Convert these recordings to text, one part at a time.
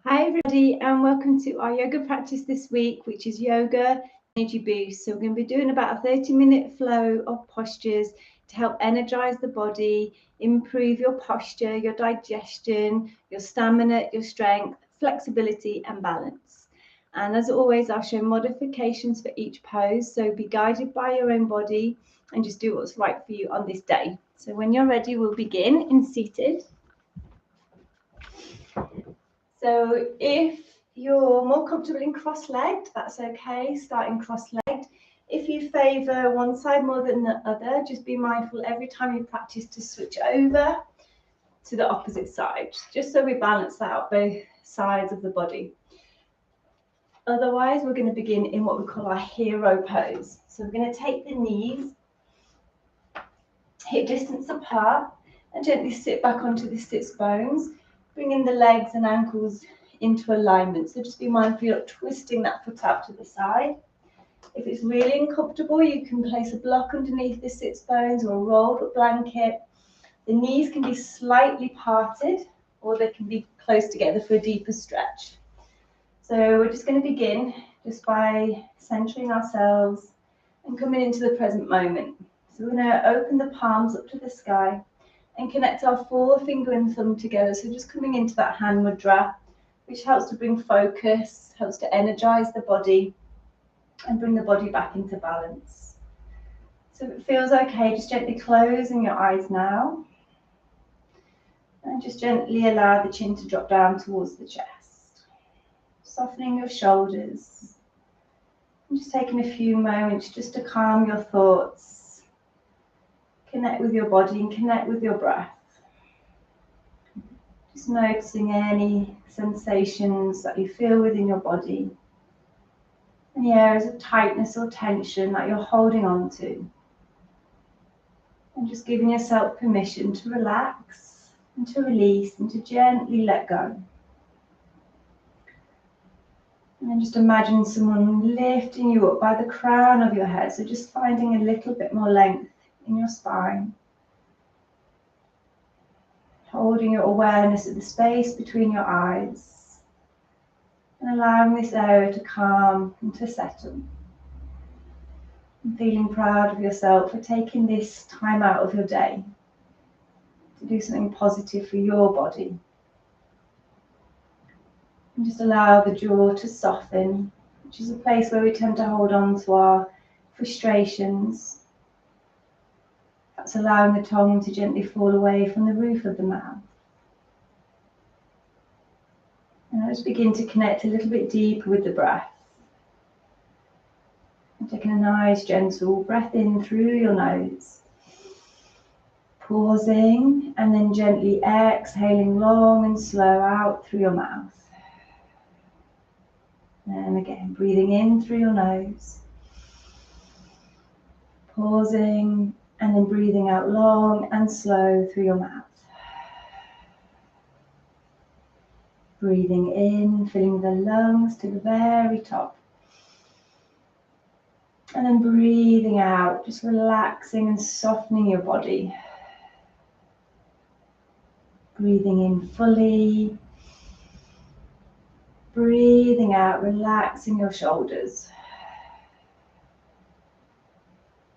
Hi everybody and welcome to our yoga practice this week, which is yoga energy boost. So we're going to be doing about a 30-minute flow of postures to help energize the body, improve your posture, your digestion, your stamina, your strength, flexibility and balance. And as always, I'll show modifications for each pose. So be guided by your own body and just do what's right for you on this day. So when you're ready, we'll begin in seated. So if you're more comfortable in cross-legged, that's okay, starting cross-legged. If you favour one side more than the other, just be mindful every time you practice to switch over to the opposite side, just so we balance out both sides of the body. Otherwise, we're going to begin in what we call our hero pose. So we're going to take the knees hip distance apart and gently sit back onto the sits bones, bringing the legs and ankles into alignment. So just be mindful you're not twisting that foot out to the side. If it's really uncomfortable, you can place a block underneath the sits bones or a rolled up blanket. The knees can be slightly parted or they can be close together for a deeper stretch. So we're just going to begin just by centering ourselves and coming into the present moment. So we're going to open the palms up to the sky and connect our forefinger and thumb together. So just coming into that hand mudra, which helps to bring focus, helps to energize the body and bring the body back into balance. So if it feels okay, just gently closing your eyes now. And just gently allow the chin to drop down towards the chest. Softening your shoulders. And just taking a few moments just to calm your thoughts. Connect with your body and connect with your breath. Just noticing any sensations that you feel within your body. Any areas of tightness or tension that you're holding on to. And just giving yourself permission to relax and to release and to gently let go. And then just imagine someone lifting you up by the crown of your head. So just finding a little bit more length in your spine. Holding your awareness at the space between your eyes. And allowing this area to calm and to settle. And feeling proud of yourself for taking this time out of your day to do something positive for your body. And just allow the jaw to soften, which is a place where we tend to hold on to our frustrations. That's allowing the tongue to gently fall away from the roof of the mouth. And let's begin to connect a little bit deeper with the breath. And taking a nice gentle breath in through your nose. Pausing and then gently exhaling long and slow out through your mouth. And again, breathing in through your nose. Pausing and then breathing out long and slow through your mouth. Breathing in, filling the lungs to the very top. And then breathing out, just relaxing and softening your body. Breathing in fully. Breathing out, relaxing your shoulders.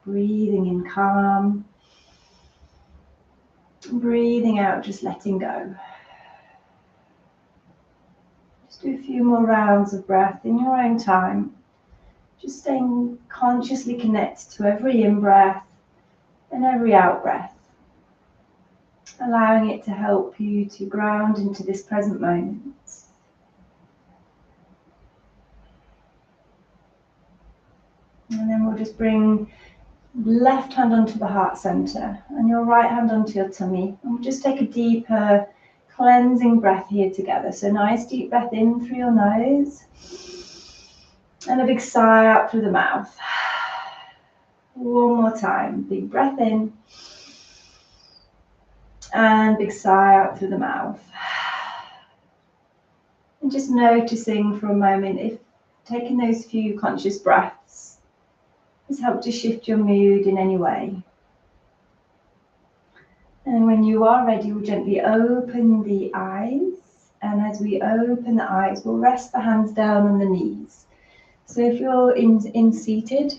Breathing in calm. Breathing out, just letting go. Just do a few more rounds of breath in your own time. Just staying consciously connected to every in-breath and every out-breath. Allowing it to help you to ground into this present moment. And then we'll just bring left hand onto the heart center and your right hand onto your tummy. And we'll just take a deeper cleansing breath here together. So nice deep breath in through your nose. And a big sigh out through the mouth. One more time. Big breath in. And big sigh out through the mouth. And just noticing for a moment if taking those few conscious breaths has helped to shift your mood in any way. And when you are ready, we'll gently open the eyes And as we open the eyes, we'll rest the hands down on the knees. So if you're in seated,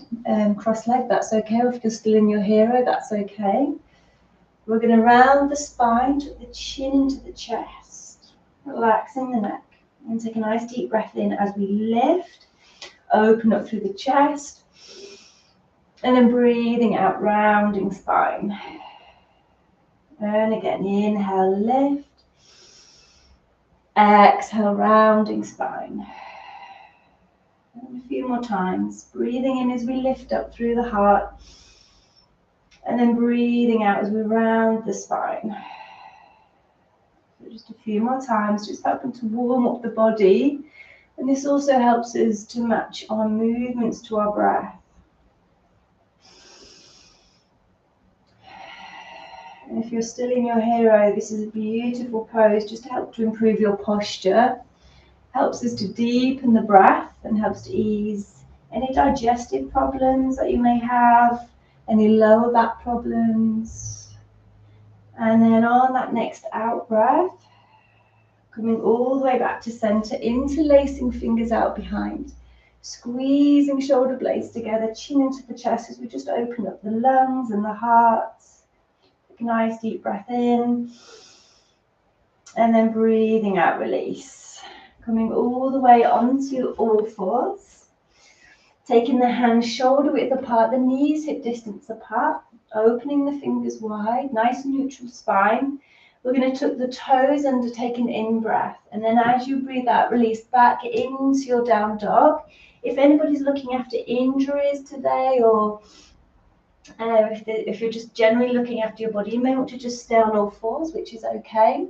cross-legged, that's okay. Or if you're still in your hero, that's okay. We're going to round the spine, tuck the chin into the chest, relaxing the neck. And take a nice deep breath in as we lift, open up through the chest. And then breathing out, rounding spine. And again, inhale, lift. Exhale, rounding spine. And a few more times. Breathing in as we lift up through the heart. And then breathing out as we round the spine. So just a few more times, just helping to warm up the body. And this also helps us to match our movements to our breath. And if you're still in your hero, this is a beautiful pose just to help to improve your posture. Helps us to deepen the breath and helps to ease any digestive problems that you may have, any lower back problems. And then on that next out breath, coming all the way back to center, interlacing fingers out behind, squeezing shoulder blades together, chin into the chest as we just open up the lungs and the heart. Take a nice deep breath in, and then breathing out, release. Coming all the way onto all fours, taking the hands shoulder width apart, the knees hip distance apart, opening the fingers wide, nice neutral spine. We're going to tuck the toes under, take an in-breath. And then as you breathe out, release back into your down dog. If anybody's looking after injuries today, or if you're just generally looking after your body, you may want to just stay on all fours, which is okay.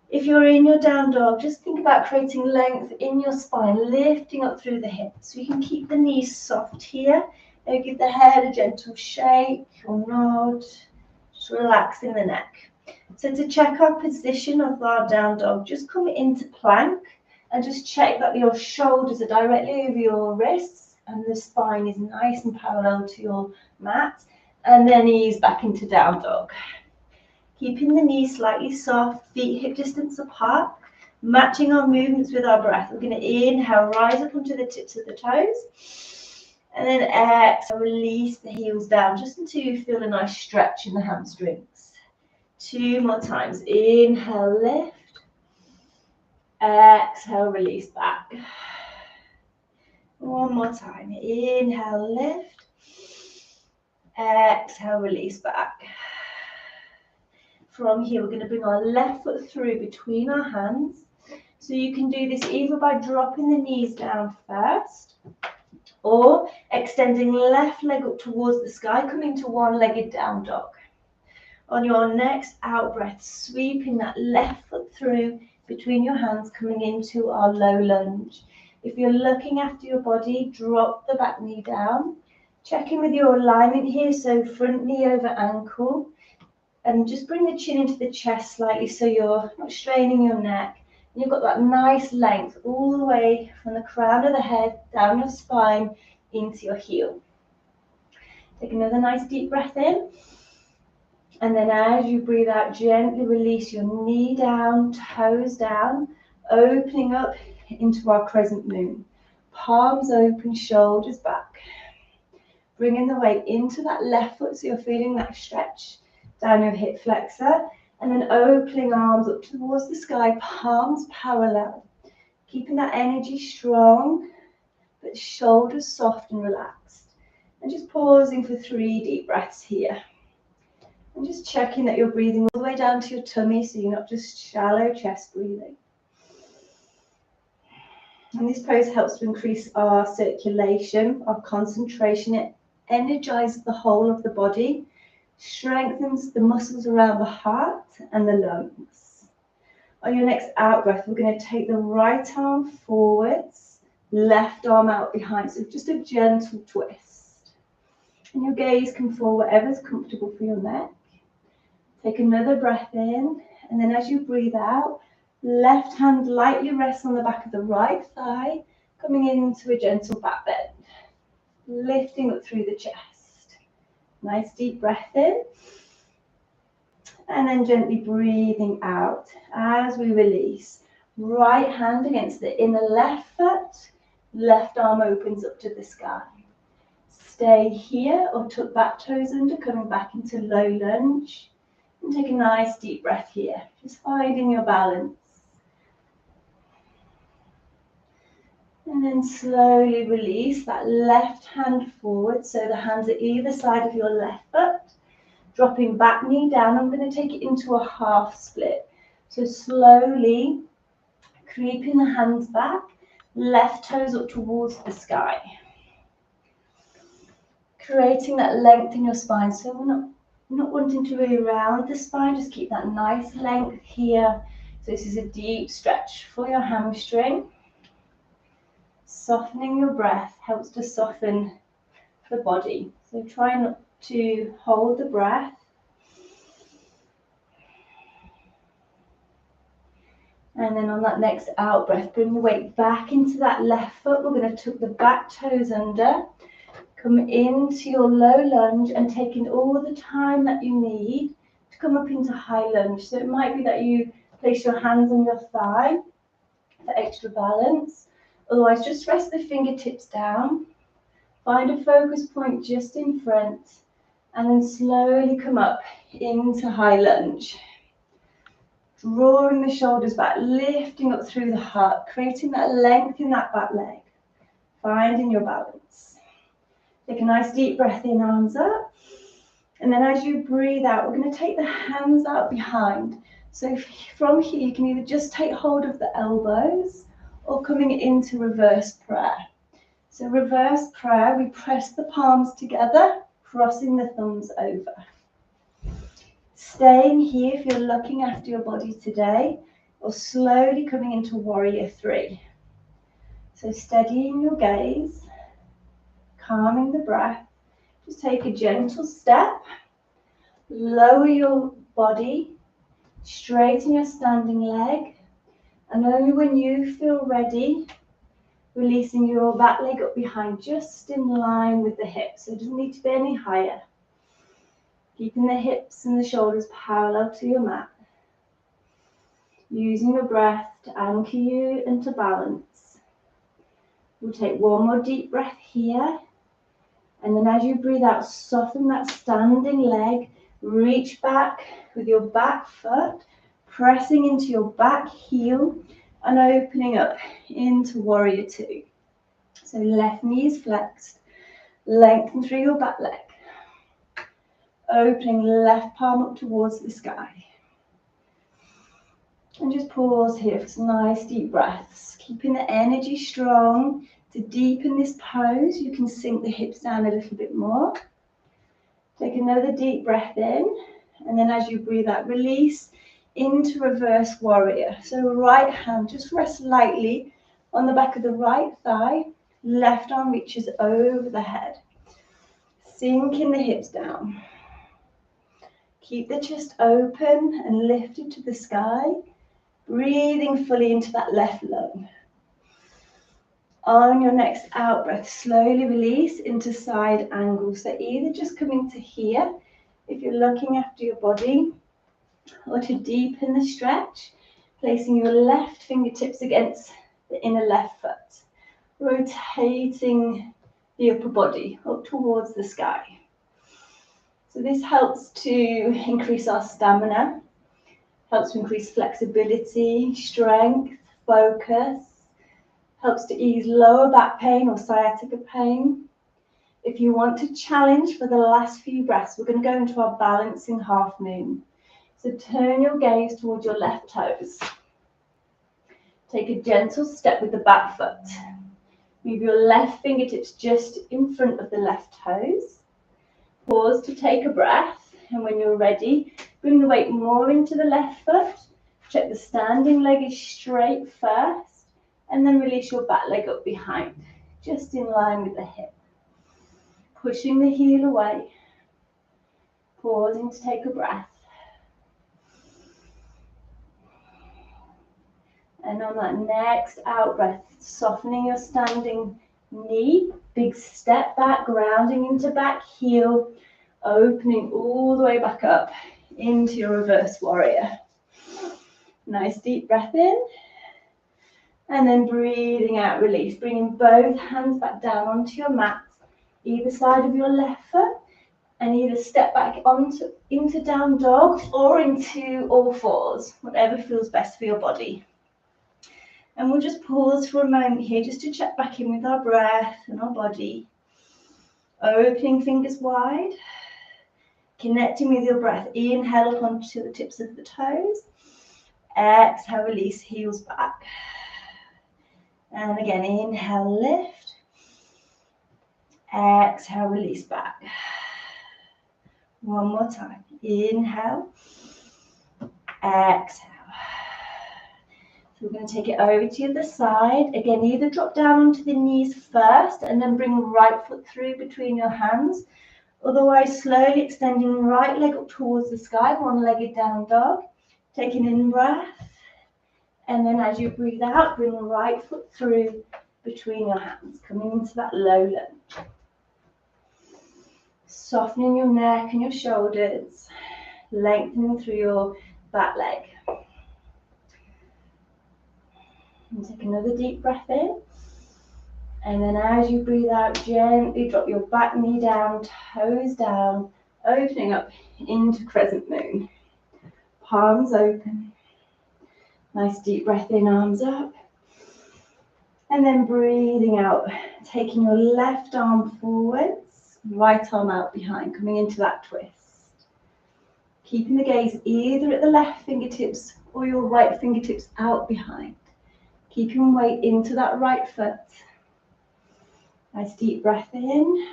If you're in your down dog, just think about creating length in your spine, lifting up through the hips. So you can keep the knees soft here. Maybe give the head a gentle shake or nod, just relaxing the neck. So to check our position of our down dog, just come into plank and just check that your shoulders are directly over your wrists and the spine is nice and parallel to your mat. And then ease back into down dog. Keeping the knees slightly soft, feet hip distance apart, matching our movements with our breath. We're going to inhale, rise up onto the tips of the toes. And then exhale, release the heels down just until you feel a nice stretch in the hamstrings. 2 more times. Inhale, lift. Exhale, release back. 1 more time. Inhale, lift. Exhale, release back. From here, we're going to bring our left foot through between our hands. So you can do this either by dropping the knees down first, or extending left leg up towards the sky, coming to one-legged down dog. On your next out breath, sweeping that left foot through between your hands, coming into our low lunge. If you're looking after your body, drop the back knee down. Check in with your alignment here, so front knee over ankle. And just bring the chin into the chest slightly so you're not straining your neck. And you've got that nice length all the way from the crown of the head, down your spine, into your heel. Take another nice deep breath in. And then as you breathe out, gently release your knee down, toes down, opening up into our crescent moon. Palms open, shoulders back. Bringing the weight into that left foot so you're feeling that stretch down your hip flexor. And then opening arms up towards the sky, palms parallel. Keeping that energy strong, but shoulders soft and relaxed. And just pausing for 3 deep breaths here. And just checking that you're breathing all the way down to your tummy so you're not just shallow chest breathing. And this pose helps to increase our circulation, our concentration. It energizes the whole of the body, strengthens the muscles around the heart and the lungs. On your next out breath, we're going to take the right arm forwards, left arm out behind. So just a gentle twist. And your gaze can fall wherever's comfortable for your neck. Take another breath in, and then as you breathe out, left hand lightly rests on the back of the right thigh, coming into a gentle back bend, lifting up through the chest. Nice deep breath in, And then gently breathing out as we release. Right hand against the inner left foot, left arm opens up to the sky. Stay here or tuck back toes under, coming back into low lunge. And take a nice deep breath here, just finding your balance. And then slowly release that left hand forward, so the hands at either side of your left foot. Dropping back knee down, I'm going to take it into a half split. So slowly creeping the hands back, left toes up towards the sky. Creating that length in your spine. So we're not wanting to really round the spine, just keep that nice length here. So this is a deep stretch for your hamstring. Softening your breath helps to soften the body. So try not to hold the breath. And then on that next out breath, bring the weight back into that left foot. We're going to tuck the back toes under. Come into your low lunge and taking all the time that you need to come up into high lunge. So it might be that you place your hands on your thigh for extra balance. Otherwise, just rest the fingertips down. Find a focus point just in front. And then slowly come up into high lunge. Drawing the shoulders back, lifting up through the heart, creating that length in that back leg. Finding your balance. Take a nice deep breath in, arms up. And then as you breathe out, we're going to take the hands out behind. So from here, you can either just take hold of the elbows or coming into reverse prayer. So reverse prayer, we press the palms together, crossing the thumbs over. Staying here if you're looking after your body today, or slowly coming into warrior three. So steadying your gaze, calming the breath. Just take a gentle step, lower your body, straighten your standing leg, and only when you feel ready, releasing your back leg up behind, just in line with the hips. So it doesn't need to be any higher. Keeping the hips and the shoulders parallel to your mat. Using your breath to anchor you and to balance. We'll take one more deep breath here. And then as you breathe out, soften that standing leg. Reach back with your back foot, pressing into your back heel and opening up into warrior two. So left knee is flexed. Lengthen through your back leg. Opening left palm up towards the sky. And just pause here for some nice deep breaths. Keeping the energy strong. To deepen this pose, you can sink the hips down a little bit more. Take another deep breath in. And then as you breathe out, release into reverse warrior. So right hand, just rest lightly on the back of the right thigh. Left arm reaches over the head. Sinking the hips down. Keep the chest open and lifted to the sky. Breathing fully into that left lung. On your next out breath, slowly release into side angles. So either just coming to here, if you're looking after your body, or to deepen the stretch, placing your left fingertips against the inner left foot. Rotating the upper body up towards the sky. So this helps to increase our stamina, helps to increase flexibility, strength, focus, helps to ease lower back pain or sciatica pain. If you want to challenge for the last few breaths, we're going to go into our balancing half moon. So turn your gaze towards your left toes. Take a gentle step with the back foot. Move your left fingertips just in front of the left toes. Pause to take a breath, and when you're ready, bring the weight more into the left foot. Check the standing leg is straight first, and then release your back leg up behind, just in line with the hip. Pushing the heel away, pausing to take a breath. And on that next out breath, softening your standing knee, big step back, grounding into back heel, opening all the way back up into your reverse warrior. Nice deep breath in. And then breathing out, release. Bringing both hands back down onto your mat, either side of your left foot, and either step back into down dog or into all fours, whatever feels best for your body. And we'll just pause for a moment here just to check back in with our breath and our body. Opening fingers wide, connecting with your breath. Inhale up onto the tips of the toes. Exhale, release, heels back. And again, inhale, lift. Exhale, release back. One more time. Inhale. Exhale. So we're going to take it over to the side. Again, either drop down onto the knees first and then bring right foot through between your hands. Otherwise, slowly extending right leg up towards the sky, one-legged down dog. Taking in breath. And then as you breathe out, bring the right foot through between your hands, coming into that low lunge. Softening your neck and your shoulders, lengthening through your back leg. And take another deep breath in. And then as you breathe out, gently drop your back knee down, toes down, opening up into crescent moon. Palms open. Nice deep breath in, arms up. And then breathing out, taking your left arm forwards, right arm out behind, coming into that twist. Keeping the gaze either at the left fingertips or your right fingertips out behind. Keeping weight into that right foot. Nice deep breath in.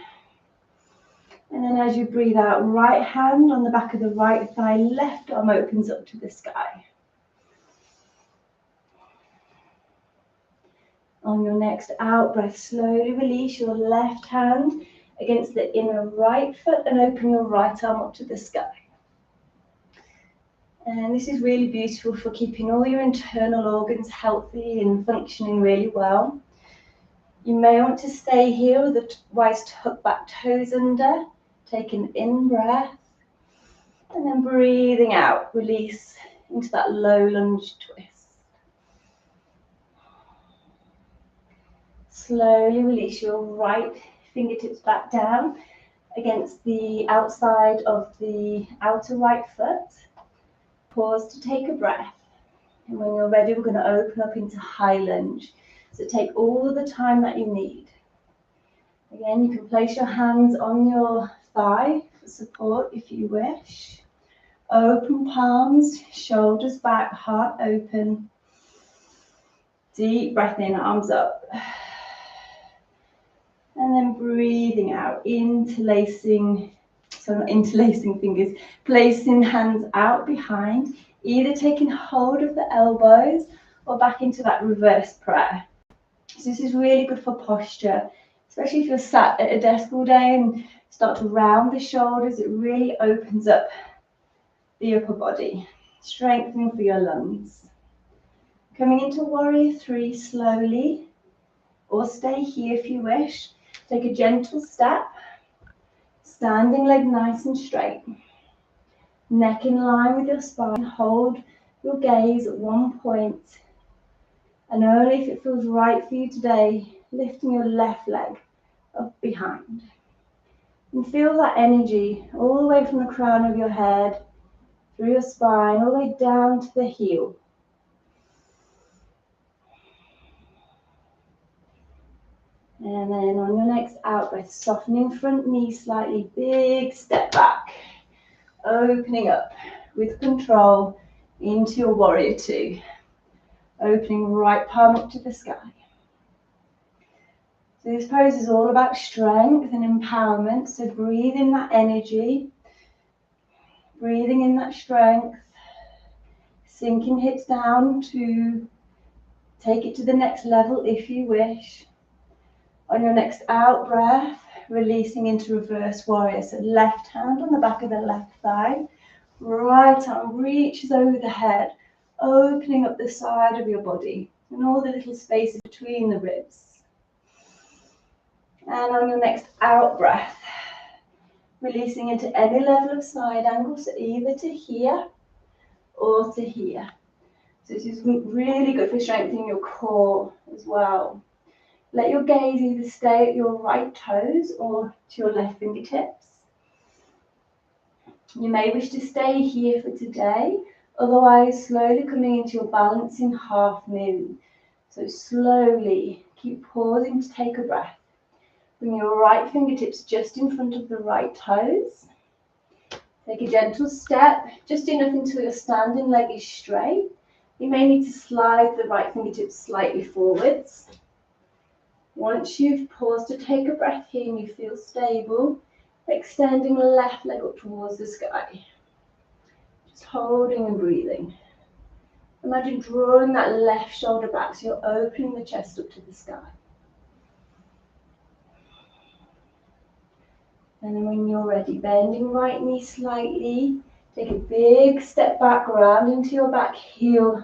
And then as you breathe out, right hand on the back of the right thigh, left arm opens up to the sky. On your next out breath, slowly release your left hand against the inner right foot and open your right arm up to the sky. And this is really beautiful for keeping all your internal organs healthy and functioning really well. You may want to stay here, otherwise tuck back toes under, take an in breath, and then breathing out, release into that low lunge twist. Slowly release your right fingertips back down against the outside of the outer right foot. Pause to take a breath. And when you're ready, we're going to open up into high lunge. So take all the time that you need. Again, you can place your hands on your thigh for support if you wish. Open palms, shoulders back, heart open. Deep breath in, arms up. And then breathing out, interlacing fingers, placing hands out behind, either taking hold of the elbows or back into that reverse prayer. So this is really good for posture, especially if you're sat at a desk all day and start to round the shoulders. It really opens up the upper body, strengthening for your lungs. Coming into warrior three slowly, or stay here if you wish. Take a gentle step, standing leg nice and straight. Neck in line with your spine, hold your gaze at one point. And only if it feels right for you today, lifting your left leg up behind. And feel that energy all the way from the crown of your head, through your spine, all the way down to the heel. And then on your next out breath, softening front knee slightly, big step back. Opening up with control into your warrior two. Opening right palm up to the sky. So this pose is all about strength and empowerment. So breathe in that energy. Breathing in that strength. Sinking hips down to take it to the next level if you wish. On your next out breath, releasing into reverse warrior. So left hand on the back of the left thigh. Right arm reaches over the head, opening up the side of your body and all the little spaces between the ribs. And on your next out breath, Releasing into any level of side angle, so either to here or to here. So this is really good for strengthening your core as well. Let your gaze either stay at your right toes or to your left fingertips. You may wish to stay here for today, otherwise slowly coming into your balancing half moon. So slowly keep pausing to take a breath. Bring your right fingertips just in front of the right toes. Take a gentle step, just enough until your standing leg is straight. You may need to slide the right fingertips slightly forwards. Once you've paused to take a breath here and you feel stable, extending the left leg up towards the sky. Just holding and breathing. Imagine drawing that left shoulder back so you're opening the chest up to the sky. And then when you're ready, bending right knee slightly, take a big step back, round into your back heel,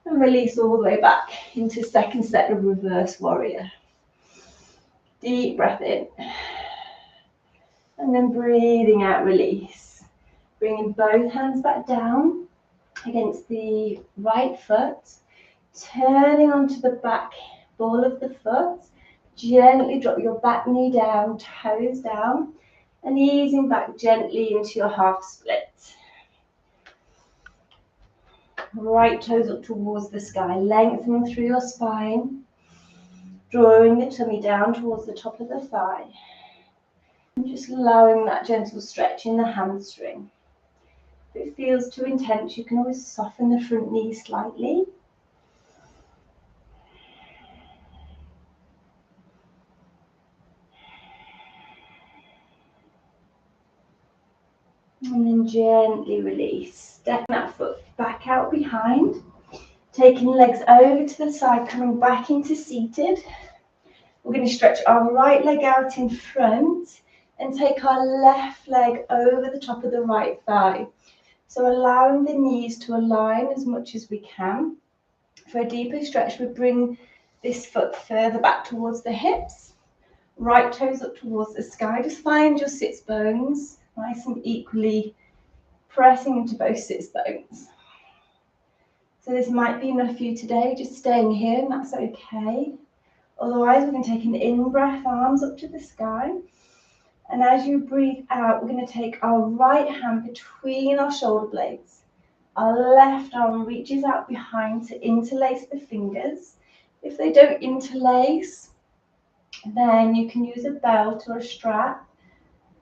and release all the way back into second set of reverse warrior. Deep breath in. And then breathing out, release. Bringing both hands back down against the right foot, turning onto the back ball of the foot. Gently drop your back knee down, toes down, and easing back gently into your half split. Right toes up towards the sky, lengthening through your spine, drawing the tummy down towards the top of the thigh. And just allowing that gentle stretch in the hamstring. If it feels too intense, you can always soften the front knee slightly. And then gently release. Step that foot back out behind. Taking legs over to the side, coming back into seated. We're going to stretch our right leg out in front and take our left leg over the top of the right thigh. So allowing the knees to align as much as we can. For a deeper stretch, we bring this foot further back towards the hips. Right toes up towards the sky. Just find your sits bones nice and equally pressing into both sits bones. So this might be enough for you today, just staying here, and that's okay. Otherwise, we're going to take an in-breath, arms up to the sky. And as you breathe out, we're going to take our right hand between our shoulder blades. Our left arm reaches out behind to interlace the fingers. If they don't interlace, then you can use a belt or a strap,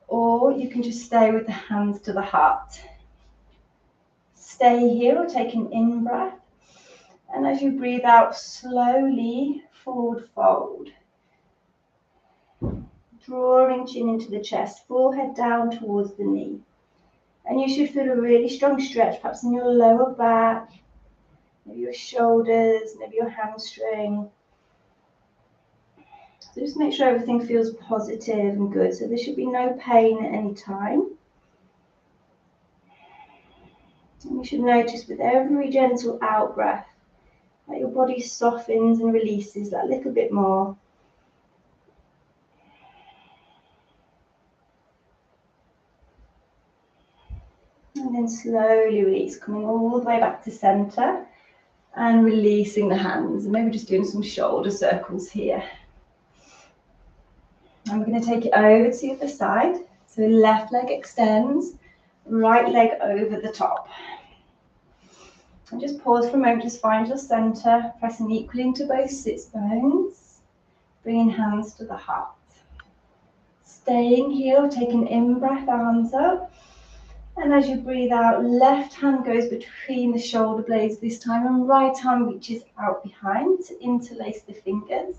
or you can just stay with the hands to the heart. Stay here or take an in-breath. And as you breathe out, slowly forward fold. Drawing chin into the chest, forehead down towards the knee. And you should feel a really strong stretch, perhaps in your lower back, maybe your shoulders, maybe your hamstring. So just make sure everything feels positive and good. So there should be no pain at any time. And you should notice with every gentle out breath that your body softens and releases that little bit more. And then slowly release, coming all the way back to center and releasing the hands. And maybe just doing some shoulder circles here. And we're going to take it over to the other side. So left leg extends, right leg over the top. And just pause for a moment, just find your center, pressing equally into both sits bones, bringing hands to the heart. Staying here, take an in-breath, arms up. And as you breathe out, left hand goes between the shoulder blades this time, and right arm reaches out behind to interlace the fingers.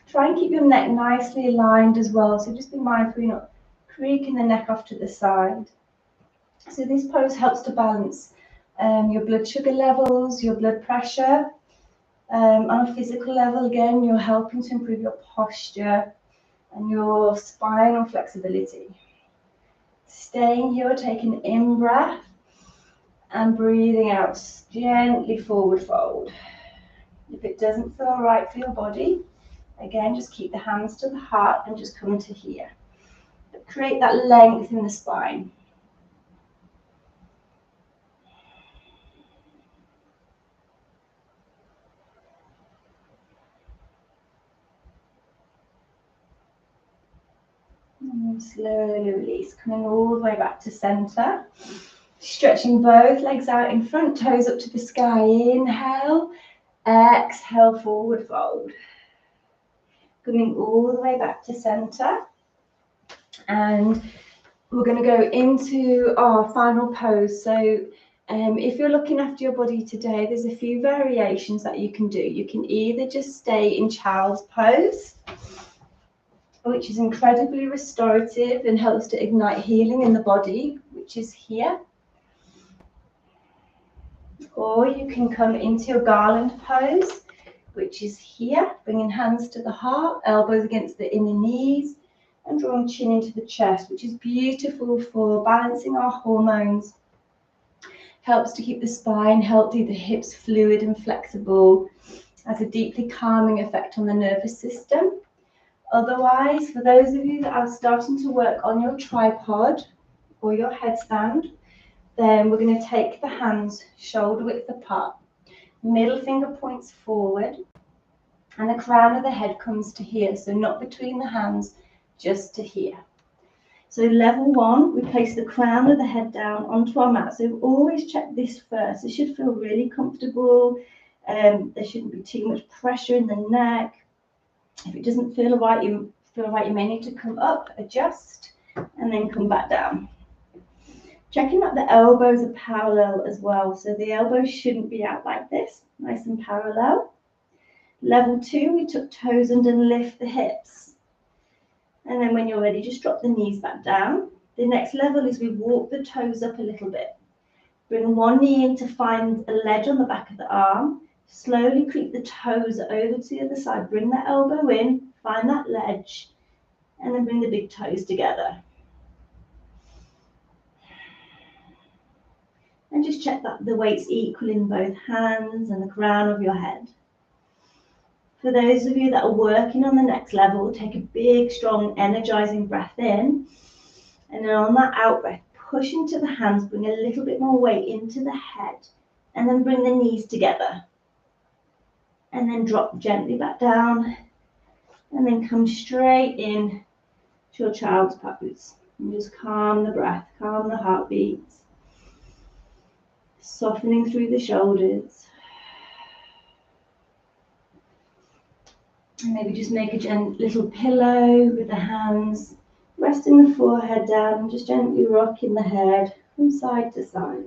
Try and keep your neck nicely aligned as well, so just be mindful you're not creaking the neck off to the side. So this pose helps to balance your blood sugar levels, your blood pressure. On a physical level, again, you're helping to improve your posture and your spinal flexibility. Staying here, take an in-breath and breathing out, gently forward fold. If it doesn't feel right for your body, again, just keep the hands to the heart and just come to here. Create that length in the spine. And slowly release, coming all the way back to center. Stretching both legs out in front, toes up to the sky. Inhale, exhale, forward fold. Coming all the way back to center. And we're going to go into our final pose. So if you're looking after your body today, there's a few variations that you can do. You can either just stay in child's pose, which is incredibly restorative and helps to ignite healing in the body, which is here. Or you can come into your garland pose, which is here, bringing hands to the heart, elbows against the inner knees, and drawing chin into the chest, which is beautiful for balancing our hormones. Helps to keep the spine healthy, the hips fluid and flexible, has a deeply calming effect on the nervous system. Otherwise, for those of you that are starting to work on your tripod or your headstand, then we're going to take the hands shoulder width apart. Middle finger points forward and the crown of the head comes to here. So not between the hands, just to here. So level one, we place the crown of the head down onto our mat. So always check this first. It should feel really comfortable. There shouldn't be too much pressure in the neck. If it doesn't feel right, you may need to come up, adjust, and then come back down. Checking that the elbows are parallel as well. So the elbows shouldn't be out like this, nice and parallel. Level two, we tuck toes under and lift the hips. And then when you're ready, just drop the knees back down. The next level is we walk the toes up a little bit. Bring one knee in to find a ledge on the back of the arm. Slowly creep the toes over to the other side. Bring the elbow in, find that ledge, and then bring the big toes together. And just check that the weight's equal in both hands and the crown of your head. For those of you that are working on the next level, take a big, strong, energizing breath in. And then on that out breath, push into the hands, bring a little bit more weight into the head, and then bring the knees together. And then drop gently back down, and then come straight in to your child's pose. And just calm the breath, calm the heartbeats, softening through the shoulders. And maybe just make a gentle little pillow with the hands, resting the forehead down, and just gently rocking the head from side to side.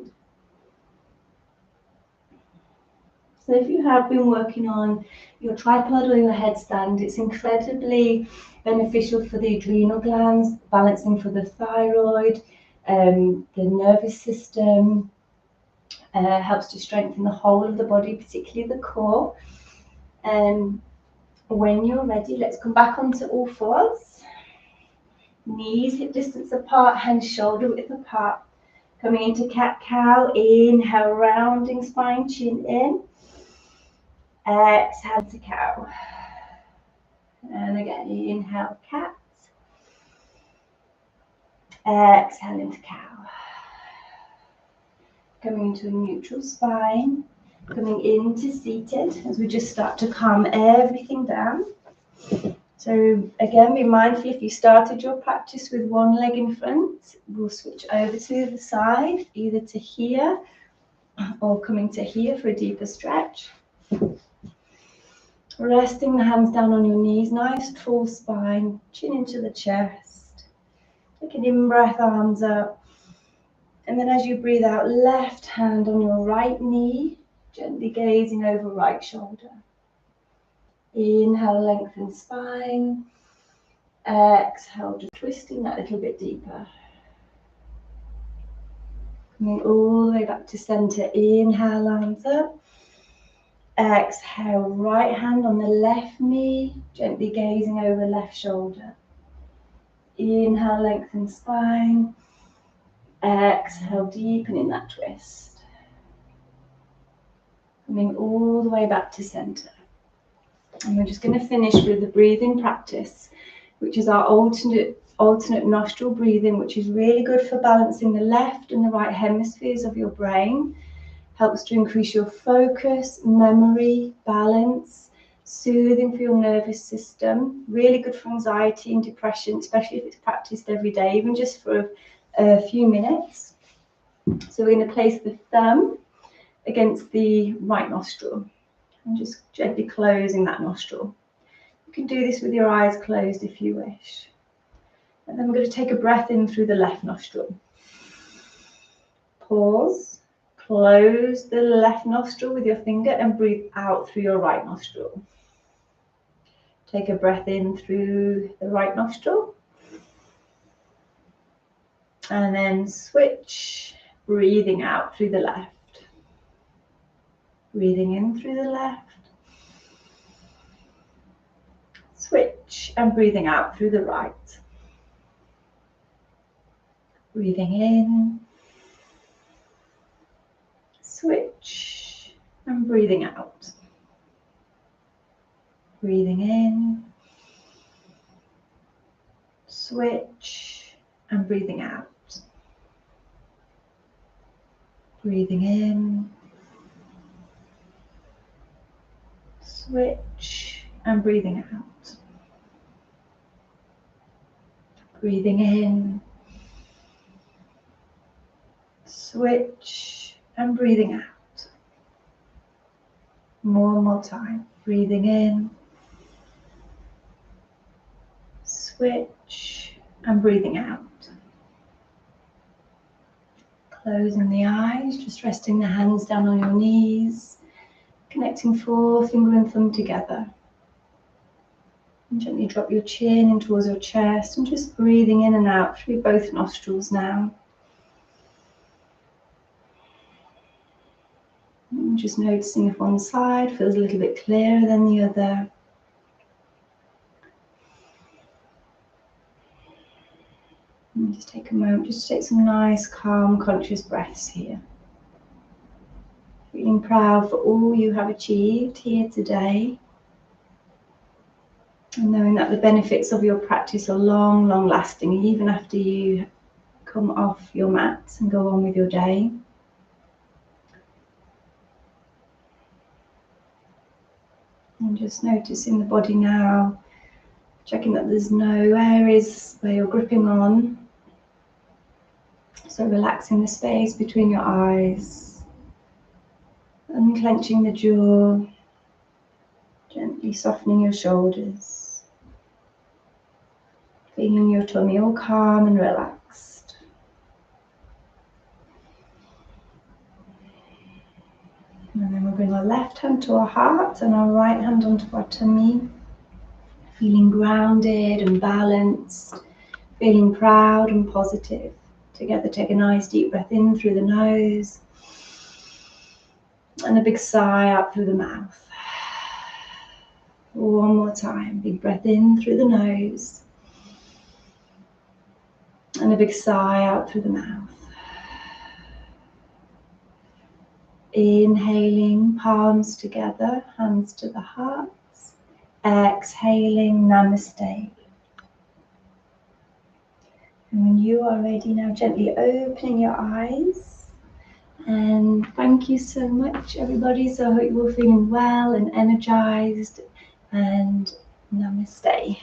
So if you have been working on your tripod or your headstand, it's incredibly beneficial for the adrenal glands, balancing for the thyroid, the nervous system, helps to strengthen the whole of the body, particularly the core. When you're ready, let's come back onto all fours. Knees hip distance apart, hands shoulder width apart. Coming into cat-cow, inhale, rounding spine, chin in. Exhale to cow. And again, inhale, cat. Exhale into cow. Coming into a neutral spine. Coming into seated as we just start to calm everything down. So again, be mindful if you started your practice with one leg in front, we'll switch over to the other side, either to here or coming to here for a deeper stretch. Resting the hands down on your knees, nice tall spine, chin into the chest. Take an in-breath, arms up. And then as you breathe out, left hand on your right knee, gently gazing over right shoulder. Inhale, lengthen spine. Exhale, just twisting that a little bit deeper. Coming all the way back to center. Inhale, arms up. Exhale, right hand on the left knee, gently gazing over left shoulder. Inhale, lengthen spine. Exhale, deepening that twist. Coming all the way back to center. And we're just going to finish with the breathing practice, which is our alternate alternate nostril breathing, which is really good for balancing the left and the right hemispheres of your brain. Helps to increase your focus, memory, balance, soothing for your nervous system. Really good for anxiety and depression, especially if it's practiced every day, even just for a few minutes. So we're going to place the thumb against the right nostril and just gently closing that nostril. You can do this with your eyes closed if you wish. And then we're going to take a breath in through the left nostril. Pause. Close the left nostril with your finger and breathe out through your right nostril. Take a breath in through the right nostril. And then switch, breathing out through the left. Breathing in through the left. Switch and breathing out through the right. Breathing in. Switch and breathing out. Breathing in. Switch and breathing out. Breathing in. Switch and breathing out. Breathing in. Switch and breathing out. One more time. Breathing in. Switch and breathing out. Closing the eyes, just resting the hands down on your knees, connecting forefinger and thumb together. And gently drop your chin in towards your chest and just breathing in and out through both nostrils now. And just noticing if one side feels a little bit clearer than the other. And just take a moment, just take some nice, calm, conscious breaths here. Feeling proud for all you have achieved here today. And knowing that the benefits of your practice are long, long lasting, even after you come off your mat and go on with your day. And just noticing the body now, checking that there's no areas where you're gripping on. So relaxing the space between your eyes, unclenching the jaw, gently softening your shoulders, feeling your tummy all calm and relaxed. And then we'll bring our left hand to our heart and our right hand onto our tummy, feeling grounded and balanced, feeling proud and positive. Together, take a nice deep breath in through the nose and a big sigh out through the mouth. One more time, big breath in through the nose and a big sigh out through the mouth. Inhaling, palms together, hands to the heart. Exhaling, namaste. And when you are ready now, gently opening your eyes. And thank you so much, everybody. So I hope you're all feeling well and energized. And namaste.